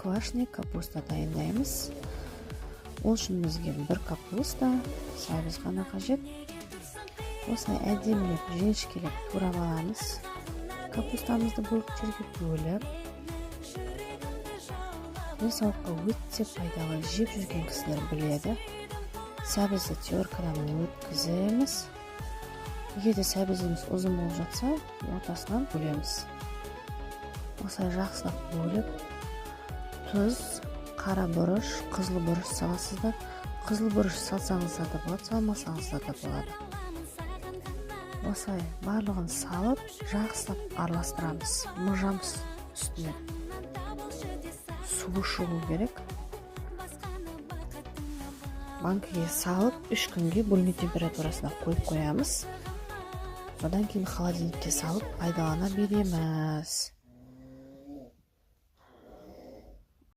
квашеный капуста дайындаймыз. Ол үшін бізге бір капуста, сәбіз ғана қажет. Осылай әдемілеп жіңішкелеп турап аламыз. Капустамызды бөліктерге бөліп, денсаулыққа өте пайдалы, жеп жүрген кісілер біледі. Сәбізді теркадан өткіземіз. Егерде сәбізіміз ұзын болып жатса, ортасынан бөлеміз. Осылай жақсылап бөліп, тұз, қара бұрыш, қызыл бұрыш саласыздар. Қызыл бұрыш салсаңызда да болады, салмасаңызда да болады. Осылай барлығын салып, жақсылап араластырамыз. Мыжамыз үстіне. Суы шығу керек. Банкіге салып, 3 күнге бөлме температурасына қойып қоямыз. Одан кейін холодильникке салып пайдалана береміз.